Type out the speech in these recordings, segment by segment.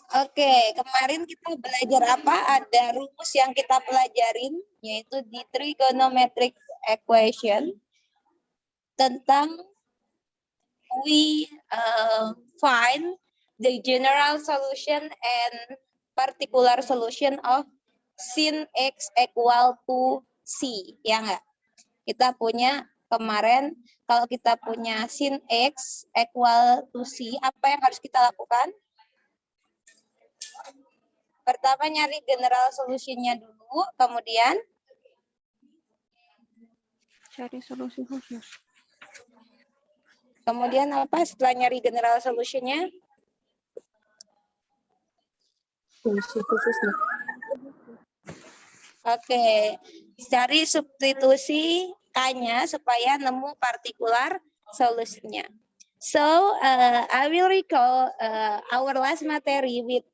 Oke, kemarin kita belajar apa? Ada rumus yang kita pelajarin, yaitu di trigonometric equation, tentang we find the general solution and particular solution of sin x equal to c, ya nggak? Kita punya kemarin, kalau kita punya sin x equal to c, apa yang harus kita lakukan? Pertama nyari general solusinya dulu, kemudian Cari solusi khusus. kemudian apa setelah nyari general solusinya? Solusi khususnya. Oke, cari substitusi K-nya supaya nemu partikular solusinya. So, I will recall our last materi with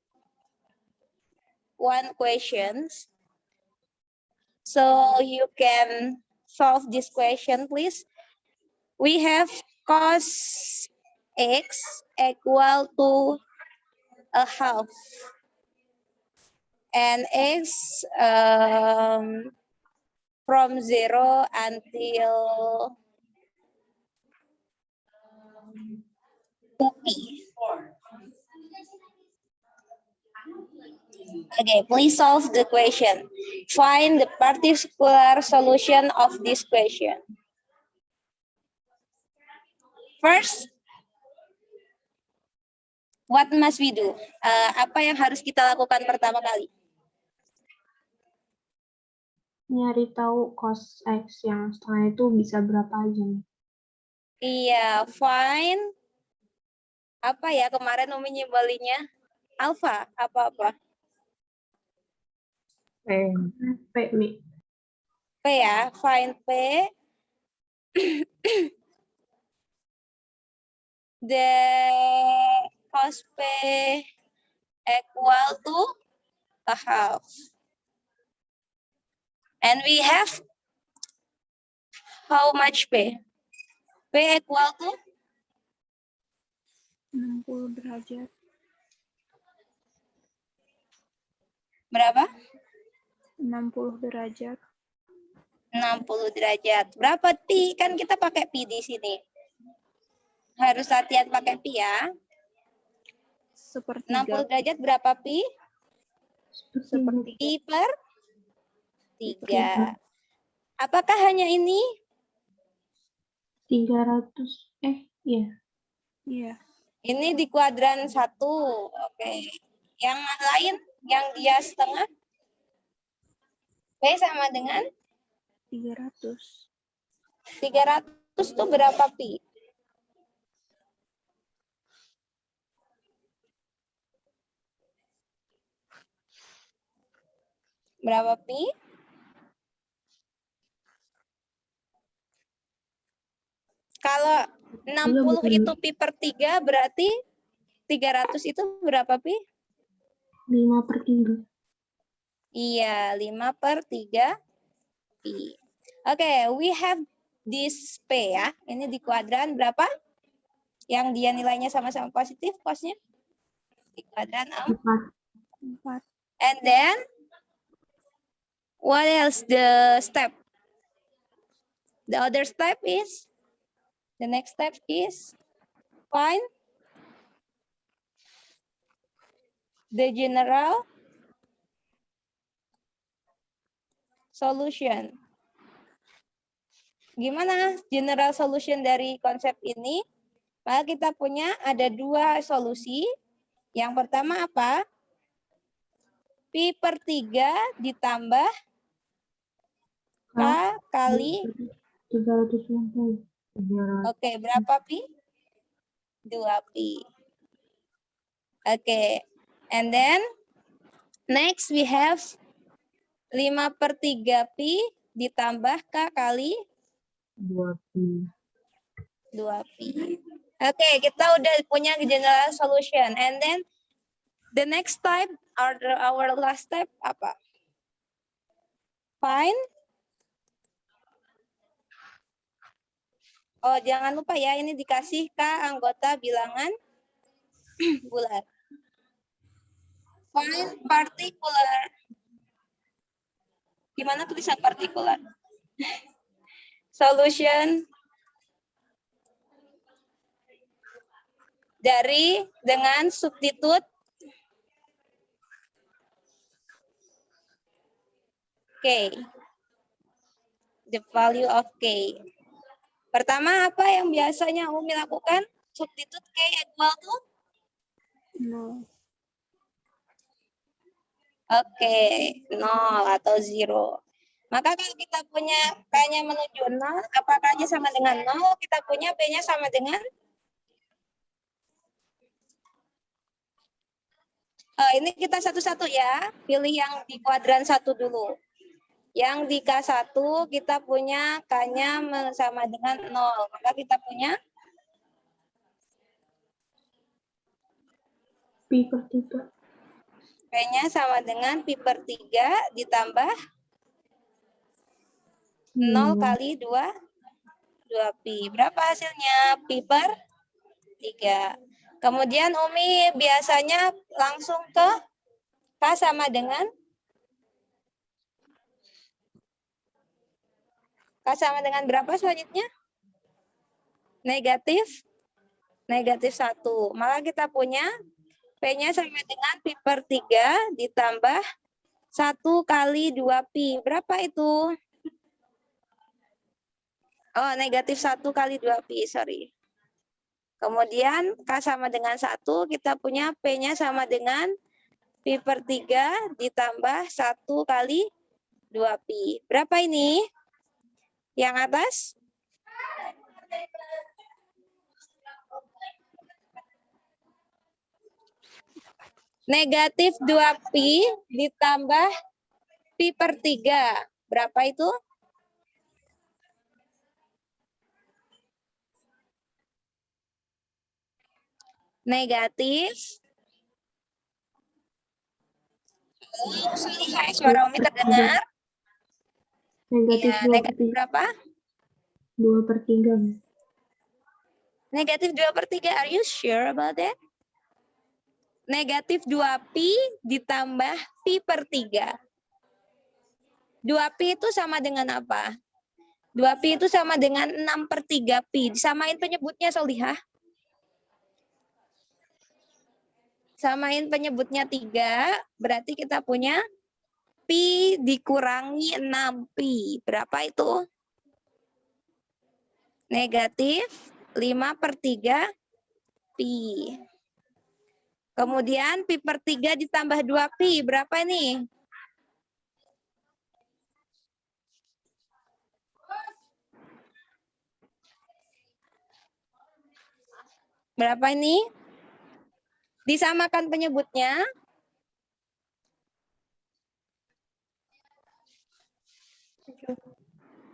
one questions. So, you can solve this question, please. We have cos x equal to a half. And x from 0 until 2p. Okay, please solve the question. Find the particular solution of this question. First, what must we do? Apa yang harus kita lakukan pertama kali? Nyari tahu cos X yang setengah itu bisa berapa aja nih? Iya, find apa ya kemarin Umi nyimbolinya? Alpha, apa-apa? P, Mi. P ya, find P. The cos P equal to a half. And we have how much P? P equal to 60 derajat. berapa? 60 derajat. 60 derajat. Berapa pi? Kan kita pakai pi di sini. Harus latihan pakai pi ya. 60 Sepertiga. derajat berapa pi? Sepertiga. Pi per 3. Apakah hanya ini? 300. Iya. Iya. Ini di kuadran 1. Oke. Yang lain, yang dia setengah? P sama dengan? 300. 300 itu berapa pi? Berapa pi? Kalau 60 itu pi per 3 berarti 300 itu berapa pi? 5/3. Iya, 5 per 3 pi. Oke, we have this P ya. Ini di kuadran berapa? Yang dia nilainya sama-sama positif, cosnya? Di kuadran 4. And then, what else the step? The other step is, the next step is, find the general solution. Gimana general solution dari konsep ini? Maka kita punya ada 2 solusi. Yang pertama apa? Pi per 3 ditambah K kali 360. Oke, berapa pi? 2 pi. Oke. And then next we have 5 per 3 pi ditambah K kali 2 pi. 2 pi. Oke, kita udah punya general solution. And then the next step or our last step apa? Find. Oh, jangan lupa ya, ini dikasih K anggota bilangan bulat. Find particular. Gimana tulisan partikular? Solution dari dengan substitute K. The value of K. Pertama, apa yang biasanya Umi lakukan? Substitute K equal to? Nol. Oke, 0 atau 0. Maka kalau kita punya K-nya menuju 0, apa K-nya sama dengan 0? Kita punya P-nya sama dengan? Ini kita satu-satu ya. Pilih yang di kuadran 1 dulu. Yang di K1 kita punya K-nya sama dengan 0. Maka kita punya Pi per 3. P-nya sama dengan pi per 3 ditambah 0 kali 2 pi. Berapa hasilnya? Pi per 3. Kemudian Umi biasanya langsung ke K sama dengan? K sama dengan berapa selanjutnya? Negatif 1. Maka kita punya P-nya sama dengan pi per 3 ditambah 1 kali 2 pi. Berapa itu? Oh, negatif 1 kali 2 pi, sorry. Kemudian K sama dengan 1, kita punya P-nya sama dengan pi per 3 ditambah 1 kali 2 pi. Berapa ini? Yang atas? Negatif 2 pi ditambah pi per 3. Berapa itu? Negatif. Hai, suara Umi terdengar? Negatif Ya, 2 per negatif 3. berapa? 2 per 3. Negatif 2 per 3. Are you sure about that? Negatif 2 pi ditambah pi per 3. 2 pi itu sama dengan apa? 2 pi itu sama dengan 6 per 3 pi. Disamain penyebutnya, Solihah. Samain penyebutnya 3, berarti kita punya pi dikurangi 6 pi. Berapa itu? Negatif 5 per 3 pi. Kemudian pi per 3 ditambah 2 pi. Berapa nih? Berapa ini? Disamakan penyebutnya.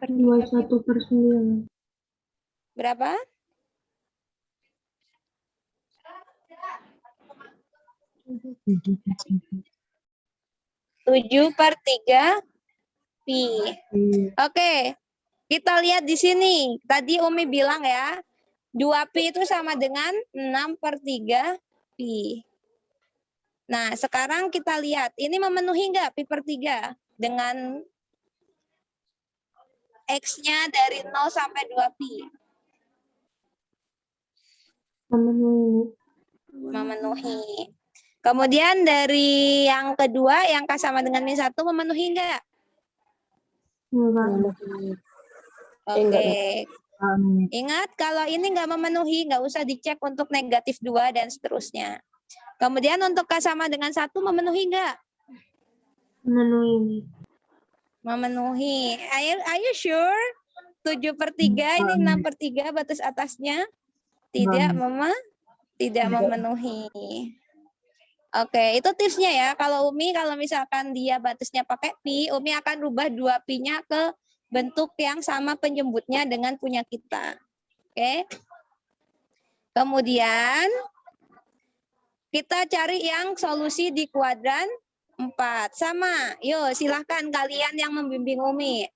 Per 21 per 9. Berapa? 7 per 3 pi. Oke, kita lihat di sini. Tadi Umi bilang ya, 2 pi itu sama dengan 6 per 3 pi. Nah, sekarang kita lihat, ini memenuhi nggak pi per 3? Dengan X-nya dari 0 sampai 2 pi. Memenuhi. Memenuhi. Kemudian dari yang kedua, yang K sama dengan min 1 memenuhi nggak? Enggak. Oke. Ingat, kalau ini nggak memenuhi, nggak usah dicek untuk negatif 2 dan seterusnya. Kemudian untuk K sama dengan 1 memenuhi nggak? Memenuhi. Memenuhi. Are you sure? 7 per 3, ini 6 per 3 batas atasnya. Tidak memenuhi. Oke, itu tipsnya ya. Kalau Umi, kalau misalkan dia batasnya pakai pi, Umi akan rubah 2 pi-nya ke bentuk yang sama penyebutnya dengan punya kita. Oke. Kemudian kita cari yang solusi di kuadran 4. Sama. Yuk, silahkan kalian yang membimbing Umi.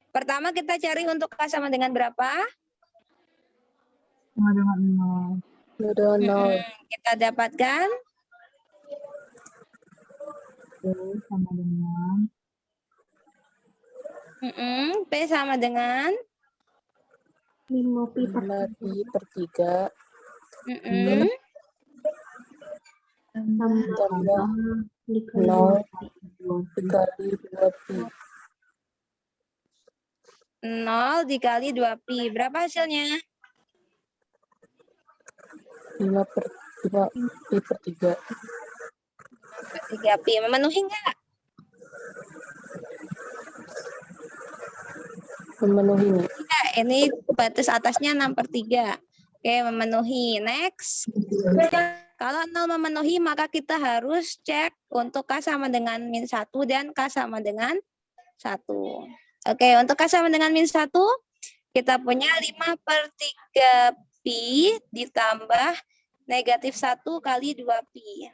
Pertama kita cari untuk K sama dengan berapa? Sama dengan 0. Kita dapatkan P sama dengan P sama dengan 5 pi per 5 pi per 3 mm-mm, tambah tambah 2 dikali 0 2 pi. dikali 2 pi. 0 dikali 2pi. Berapa hasilnya? 5 pi per 3. 3pi. Memenuhi nggak? Memenuhi nih. Enggak, ini batas atasnya 6/3. Oke, memenuhi. Next. Kalau 0 memenuhi, maka kita harus cek untuk K sama dengan -1 dan K sama dengan 1. Oke, untuk K sama dengan -1, kita punya 5/3pi ditambah -1 kali 2pi.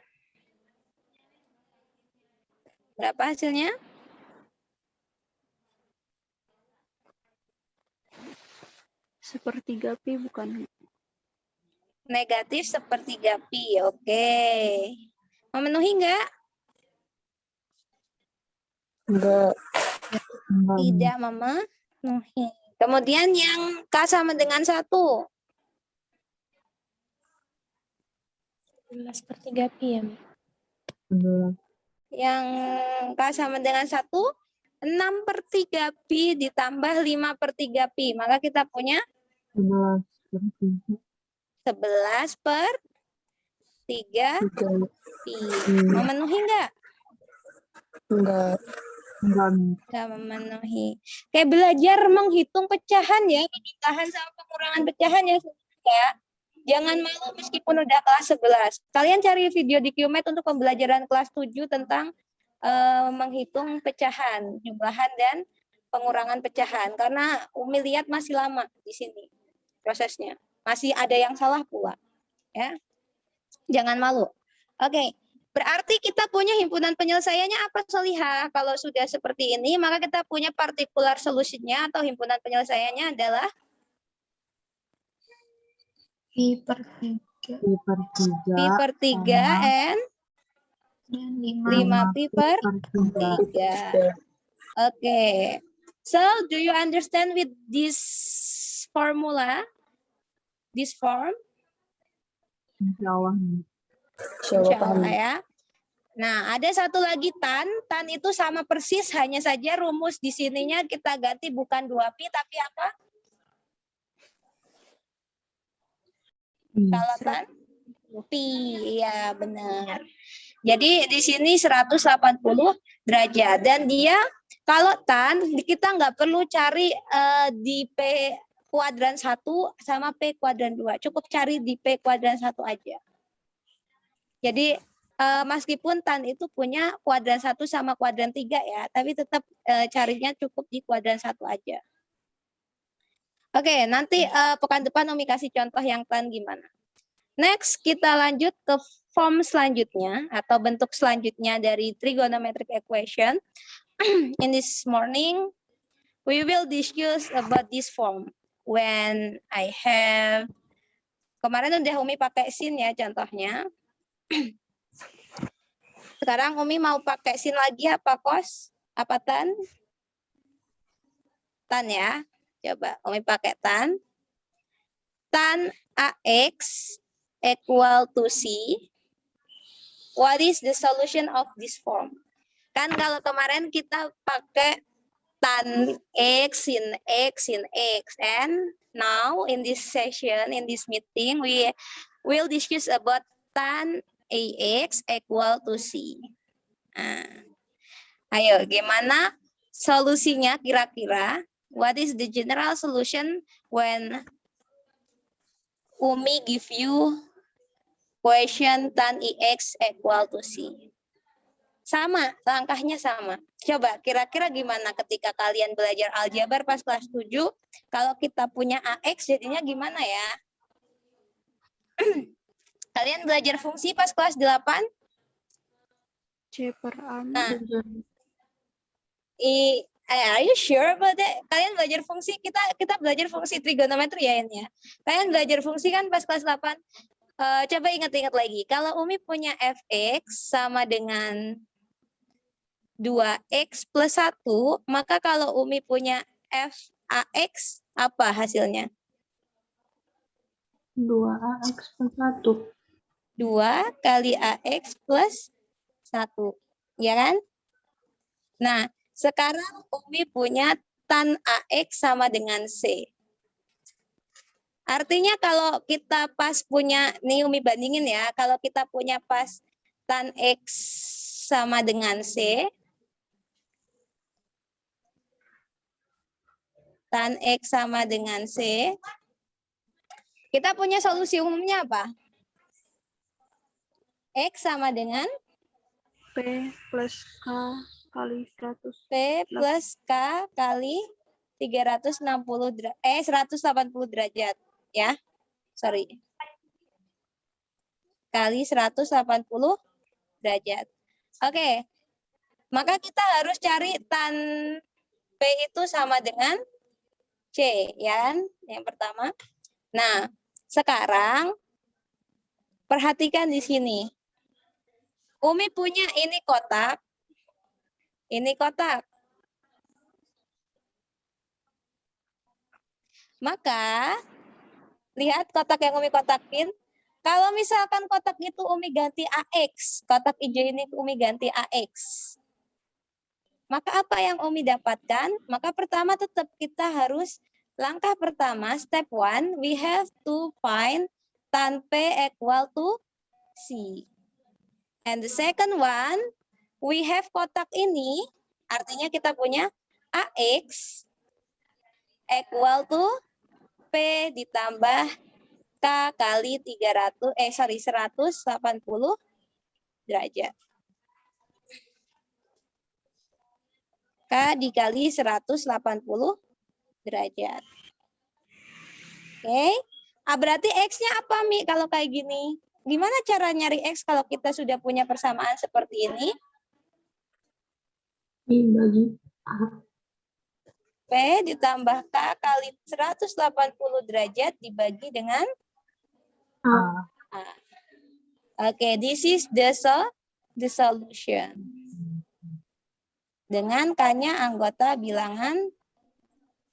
Berapa hasilnya? Sepertiga pi bukan? -1/3pi. Oke. Memenuhi enggak? Enggak. Tidak memenuhi. Kemudian yang K sama dengan 1. 11/3pi ya, Mi? Yang K sama dengan 1, 6/3pi ditambah 5/3pi. Maka kita punya 11/3pi. 3. Memenuhi enggak? Enggak. Enggak memenuhi. Kayak belajar menghitung pecahan ya, penjumlahan sama pengurangan pecahan ya. Jangan malu meskipun udah kelas 11. Kalian cari video di QMate untuk pembelajaran kelas 7 tentang menghitung pecahan, jumlahan dan pengurangan pecahan. Karena Umi lihat masih lama di sini prosesnya. Masih ada yang salah pula. Ya. Jangan malu. Oke. Berarti kita punya himpunan penyelesaiannya apa, Solihah? Kalau sudah seperti ini, maka kita punya particular solution-nya atau himpunan penyelesaiannya adalah Pi per 3 pi/3 and dan 5pi per 3. Oke. So, do you understand with this formula? This form? Insya Allah Insya paham. Allah ya. Nah, ada satu lagi tan. Tan itu sama persis, hanya saja rumus di sininya kita ganti bukan 2pi, tapi apa? Kalau tan? Pi, ya benar. Jadi di sini 180 derajat. Dan dia, kalau tan, kita nggak perlu cari di P kuadran 1 sama P kuadran 2. Cukup cari di P kuadran 1 aja. Jadi meskipun tan itu punya kuadran 1 sama kuadran 3 ya, tapi tetap carinya cukup di kuadran 1 aja. Oke, nanti pekan depan Umi kasih contoh yang tan gimana. Next, kita lanjut ke form selanjutnya atau bentuk selanjutnya dari trigonometric equation. In this morning, we will discuss about this form. When I have, kemarin udah Umi pakai sin ya contohnya. Sekarang Umi mau pakai sin lagi apa kos? Apa tan? Tan ya. Coba Umi pakai tan. Tan AX equal to C. What is the solution of this form? Kan kalau kemarin kita pakai tan X, sin X, sin X. And now in this session, in this meeting, we will discuss about tan AX equal to C. Nah, ayo, gimana solusinya kira-kira? What is the general solution when Umi give you question tan IX equal to C? Sama, langkahnya sama. Coba kira-kira gimana ketika kalian belajar aljabar pas kelas 7, kalau kita punya AX jadinya gimana ya? Kalian belajar fungsi pas kelas 8? C per A. Nah, are you sure about that? Kalian belajar fungsi, kita belajar fungsi trigonometri ya ini ya. Kalian belajar fungsi kan pas kelas 8? Coba ingat-ingat lagi. Kalau Umi punya fx sama dengan 2X plus 1, maka kalau Umi punya f AX, apa hasilnya? 2AX plus 1. 2 kali AX plus 1. Ya kan? Nah, sekarang Umi punya tan AX sama dengan C. Artinya kalau kita pas punya, nih Umi bandingin ya, kalau kita punya pas tan X sama dengan C, tan X sama dengan C, kita punya solusi umumnya apa? X sama dengan P plus K kali 100. P plus K kali 180 derajat. Ya, sorry. Kali 180 derajat. Oke, maka kita harus cari tan P itu sama dengan C, ya kan? Yang pertama. Nah, sekarang perhatikan di sini. Umi punya ini kotak. Ini kotak. Maka, lihat kotak yang Umi kotakin. Kalau misalkan kotak itu Umi ganti AX, kotak hijau ini Umi ganti AX. Maka apa yang Umi dapatkan? Maka pertama tetap kita harus, langkah pertama, step 1, we have to find tan P equal to C. And the second one, we have kotak ini, artinya kita punya AX equal to P ditambah K kali 180 derajat. K dikali 180 derajat. Oke. Berarti X-nya apa, Mi, kalau kayak gini? Gimana cara nyari X kalau kita sudah punya persamaan seperti ini? Dibagi A. P ditambah K kali 180 derajat dibagi dengan A. A. Oke, this is the solution. Dengan K-nya anggota bilangan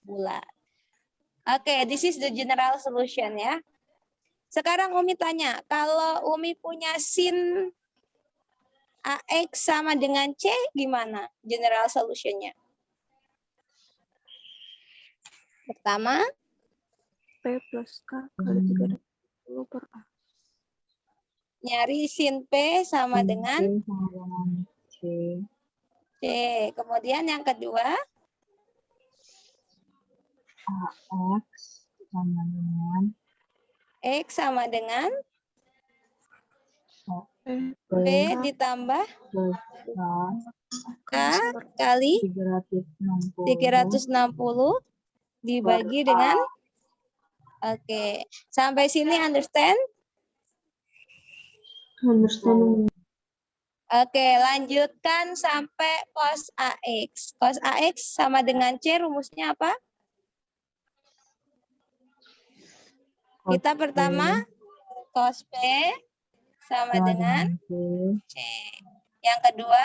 bulat. Oke, this is the general solution ya. Sekarang Umi tanya, kalau Umi punya sin AX sama dengan C, gimana general solutionnya? Pertama, P plus K kali 360 per A. nyari sin P sama dengan C. C. Kemudian yang kedua, AX sama dengan X sama dengan P P ditambah plus K K kali 360 dibagi dengan, oke. Sampai sini understand? Understanding. Oke, lanjutkan sampai cos AX. Cos AX sama dengan C, rumusnya apa? Kita pertama, cos P sama dengan C. Yang kedua,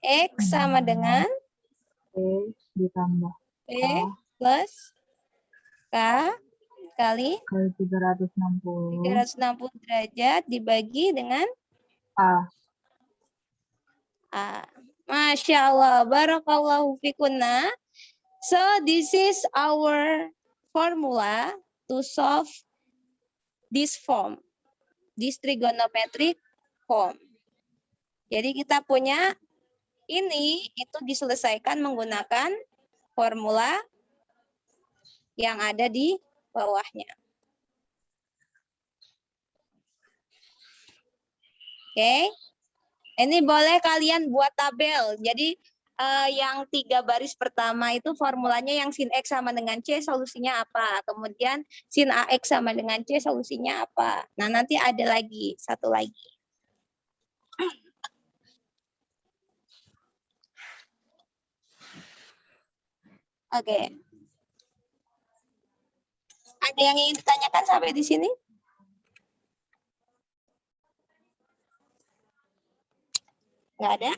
X sama dengan P ditambah P plus K kali 360 derajat dibagi dengan A. A. Masya Allah, barakallahu fikunna. So this is our formula to solve this form, this trigonometric form. Jadi kita punya ini itu diselesaikan menggunakan formula yang ada di bawahnya. Oke. Ini boleh kalian buat tabel. Jadi yang 3 baris pertama itu formulanya yang sin X sama dengan C solusinya apa. Kemudian sin AX sama dengan C solusinya apa. Nah nanti ada lagi, satu lagi. Oke. Ada yang ingin ditanyakan sampai di sini? Nggak ada?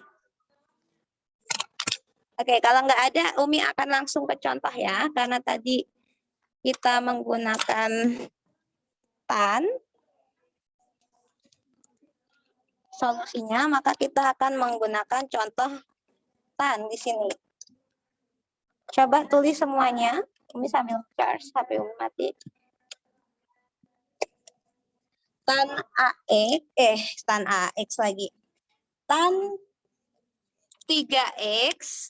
Oke, kalau nggak ada, Umi akan langsung ke contoh ya, karena tadi kita menggunakan tan solusinya, maka kita akan menggunakan contoh tan di sini. Coba tulis semuanya. Umi sambil charge HP Umi mati. Tan AX, tan AX lagi. Tan 3X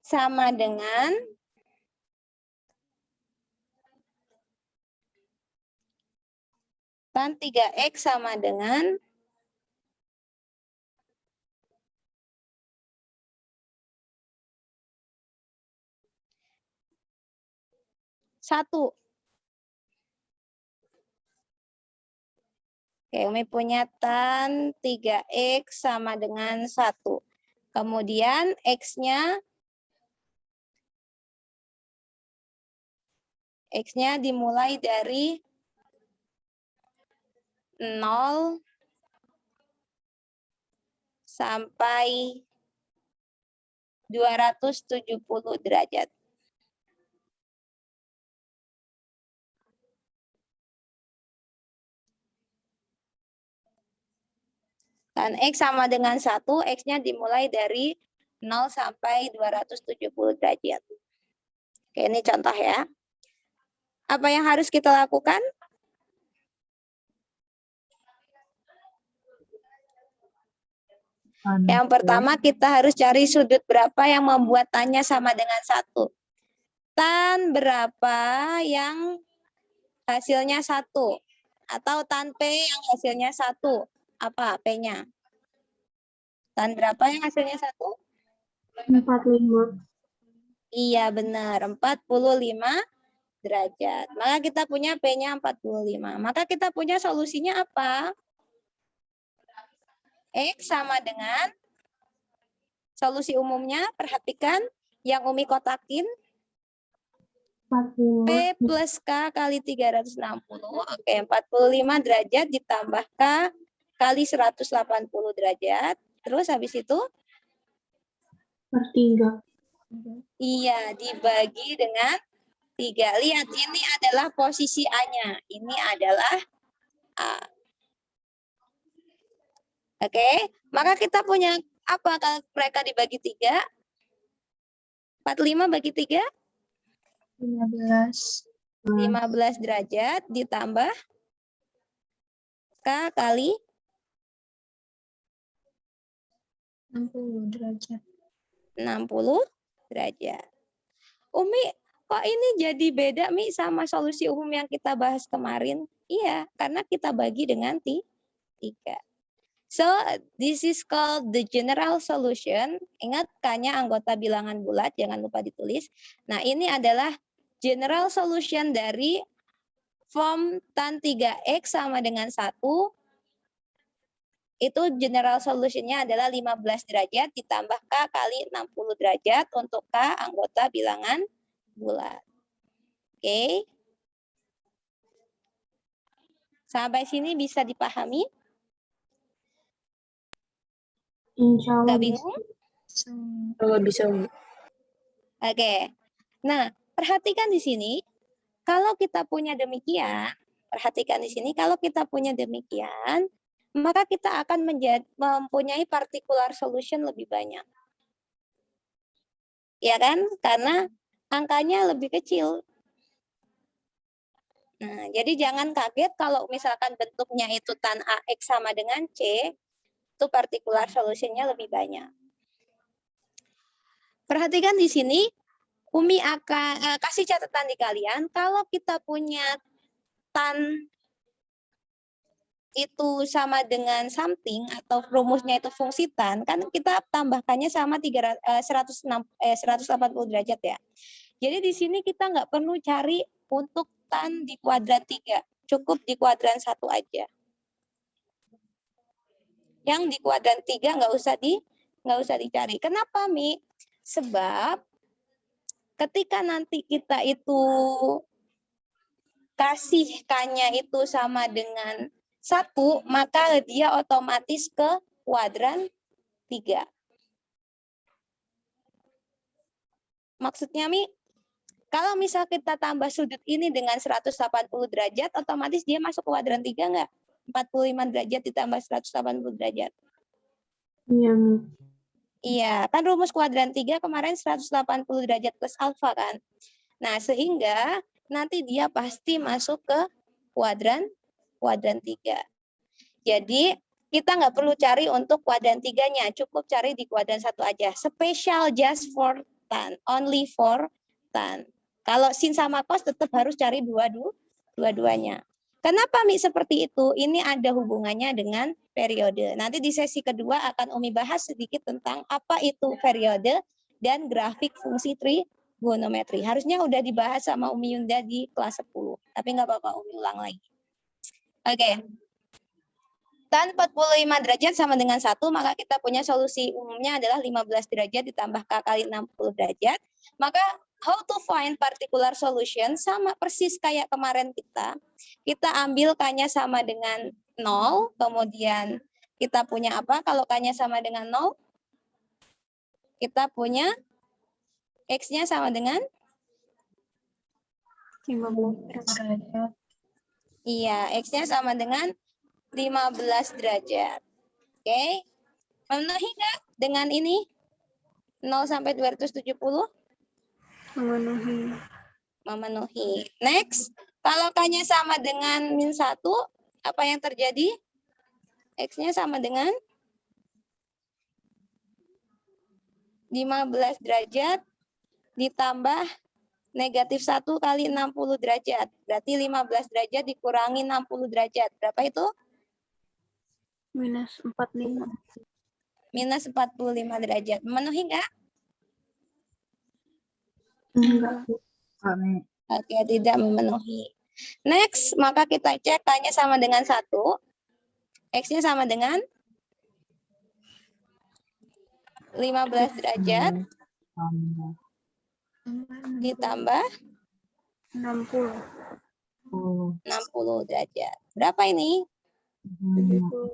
sama dengan tan 3X sama dengan 1. Oke, Umi punya tan 3X sama dengan 1. Kemudian X-nya dimulai dari 0 sampai 270 derajat. Tan X sama dengan 1, X-nya dimulai dari 0 sampai 270 derajat. Oke, ini contoh ya. Apa yang harus kita lakukan? Yang pertama kita harus cari sudut berapa yang membuat tannya sama dengan 1. Tan berapa yang hasilnya 1? Atau tan P yang hasilnya 1? Apa P-nya? Tan berapa yang hasilnya 1? 45. Iya benar, 45 derajat. Maka kita punya P-nya 45. Maka kita punya solusinya apa? X sama dengan solusi umumnya, perhatikan yang Umi kotakin. 45. P plus K kali 360. Oke, 45 derajat ditambah K kali 180 derajat. Terus habis itu? Per 3. Iya, dibagi dengan 3. Lihat, ini adalah posisi A-nya. Ini adalah A. Oke, maka kita punya apa kalau mereka dibagi 3? 45 bagi 3? 15. 15 derajat ditambah K kali 60 derajat. 60 derajat. Umi, kok ini jadi beda Mi sama solusi umum yang kita bahas kemarin? Iya, karena kita bagi dengan 3. So, this is called the general solution. Ingat K-nya anggota bilangan bulat, jangan lupa ditulis. Nah, ini adalah general solution dari form tan 3X sama dengan 1. Itu general solutionnya adalah 15 derajat ditambah K kali 60 derajat untuk K anggota bilangan bulat. Oke. Sampai sini bisa dipahami? Insya Allah Nggak bisa. bingung? Kalau bisa. Oke. Nah, perhatikan di sini. Kalau kita punya demikian, perhatikan di sini. Kalau kita punya demikian, maka kita akan mempunyai particular solution lebih banyak. Ya kan? Karena angkanya lebih kecil. Nah, jadi jangan kaget kalau misalkan bentuknya itu tan AX sama dengan C, itu particular solutionnya lebih banyak. Perhatikan di sini, Umi akan kasih catatan di kalian, kalau kita punya tan itu sama dengan something atau rumusnya itu fungsi tan, kan kita tambahkannya sama 180 derajat ya. Jadi di sini kita nggak perlu cari untuk tan di kuadran 3, cukup di kuadran 1 aja. Yang di kuadran 3 nggak usah dicari. Kenapa, Mi? Sebab ketika nanti kita itu kasih K-nya itu sama dengan 1, maka dia otomatis ke kuadran 3. Maksudnya, Mi, kalau misal kita tambah sudut ini dengan 180 derajat, otomatis dia masuk ke kuadran 3 nggak? 45 derajat ditambah 180 derajat. Iya, Mi. Iya, kan rumus kuadran 3 kemarin 180 derajat plus alfa kan? Nah, sehingga nanti dia pasti masuk ke kuadran 3. Jadi, kita nggak perlu cari untuk kuadran 3-nya, cukup cari di kuadran 1 aja. Special just for tan, only for tan. Kalau sin sama cos tetap harus cari dua-duanya. Kenapa, Mi, seperti itu? Ini ada hubungannya dengan periode. Nanti di sesi kedua akan Umi bahas sedikit tentang apa itu periode dan grafik fungsi trigonometri. Harusnya udah dibahas sama Umi Yunda di kelas 10. Tapi nggak apa-apa, Umi ulang lagi. Oke. Tan 45 derajat sama dengan 1, maka kita punya solusi umumnya adalah 15 derajat ditambah K kali 60 derajat. Maka how to find particular solution sama persis kayak kemarin kita ambil K-nya sama dengan 0, kemudian kita punya apa kalau K-nya sama dengan 0? Kita punya X-nya sama dengan? 15 derajat. Iya, X-nya sama dengan 15 derajat. Oke. Memenuhi nggak dengan ini? 0 sampai 270? memenuhi. Memenuhi. Next, kalau K-nya sama dengan min 1, apa yang terjadi? X-nya sama dengan 15 derajat ditambah negatif 1 kali 60 derajat. Berarti 15 derajat dikurangi 60 derajat. Berapa itu? Minus 45. Minus 45 derajat. Memenuhi nggak? Enggak. Oke, tidak memenuhi. Next, maka kita cek K-nya sama dengan 1. X-nya sama dengan 15 derajat ditambah 60. 60 derajat. Berapa ini? 70.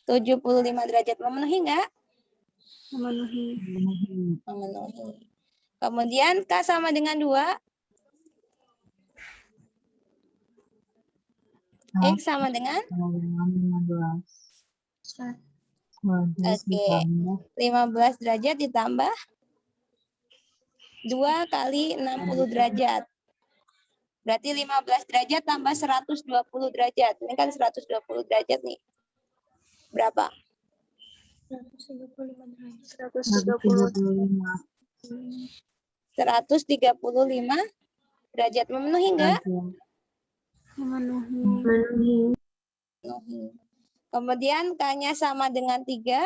75 derajat. Memenuhi nggak? Memenuhi. Memenuhi. Kemudian K sama dengan 2. X sama dengan? Oke. 15 derajat ditambah 2 kali 60 derajat. Berarti 15 derajat tambah 120 derajat. Ini kan 120 derajat nih. Berapa? 135 derajat. 135 derajat. Memenuhi enggak? Memenuhi. Memenuhi. Memenuhi. Kemudian K-nya sama dengan 3.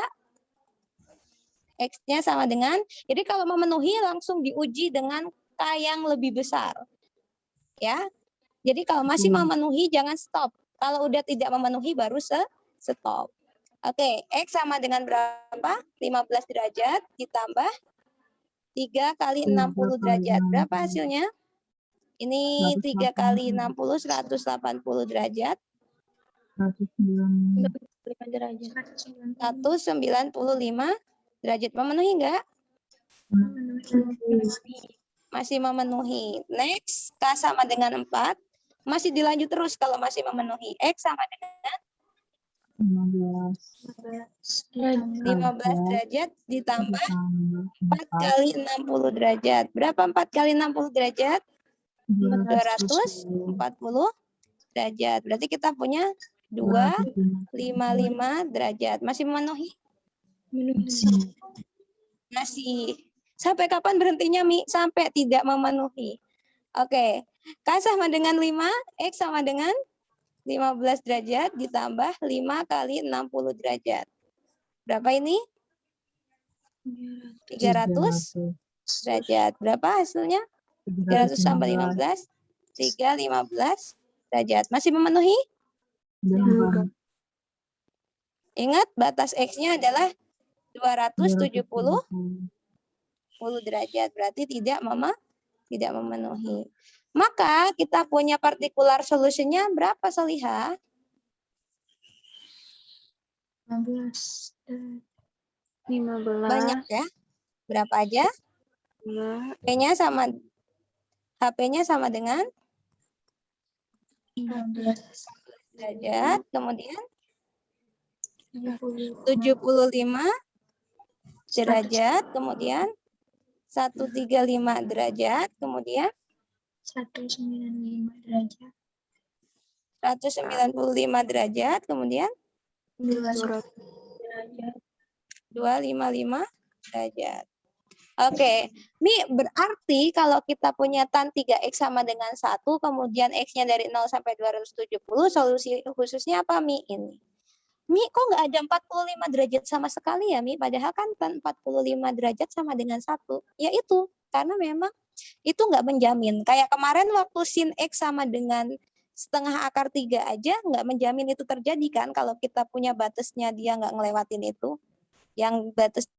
X-nya sama dengan. Jadi kalau memenuhi langsung diuji dengan K yang lebih besar. Ya. Jadi kalau masih memenuhi jangan stop. Kalau udah tidak memenuhi baru stop. Oke, X sama dengan berapa? 15 derajat ditambah 3 kali 60 derajat. Berapa hasilnya? Ini 3 kali 60, 180 derajat. 195 derajat. 195 derajat. Memenuhi enggak? Masih memenuhi. Next, K sama dengan 4. Masih dilanjut terus kalau masih memenuhi. X sama dengan 15 derajat ditambah 4 kali 60 derajat. Berapa 4 kali 60 derajat? 240 derajat. Berarti kita punya 255 derajat. Masih memenuhi? Masih. Sampai kapan berhentinya, Mi? Sampai tidak memenuhi. Oke. K sama dengan 5, X sama dengan 15 derajat ditambah 5 kali 60 derajat. Berapa ini? 300 derajat. Berapa hasilnya? 300 tambah 15. 315 derajat. Masih memenuhi? Ingat, batas X-nya adalah 270 derajat. Berarti tidak memenuhi. Maka kita punya particular solution-nya berapa, Solihah? 15. 15. Banyak ya. Berapa aja? 5. HP-nya sama dengan 15. derajat, kemudian 75. 75 derajat, kemudian 135 derajat, kemudian 195 derajat. 195 derajat, kemudian 200 derajat. 255 derajat. Oke, Mi berarti kalau kita punya tan 3X sama dengan 1, kemudian X-nya dari 0 sampai 270, solusi khususnya apa, Mi? Ini. Mi, kok nggak ada 45 derajat sama sekali ya, Mi? Padahal kan tan 45 derajat sama dengan 1. Ya itu, karena memang itu nggak menjamin. Kayak kemarin waktu sin X sama dengan setengah akar 3 aja, nggak menjamin itu terjadi kan, kalau kita punya batasnya dia nggak ngelewatin itu. Yang batas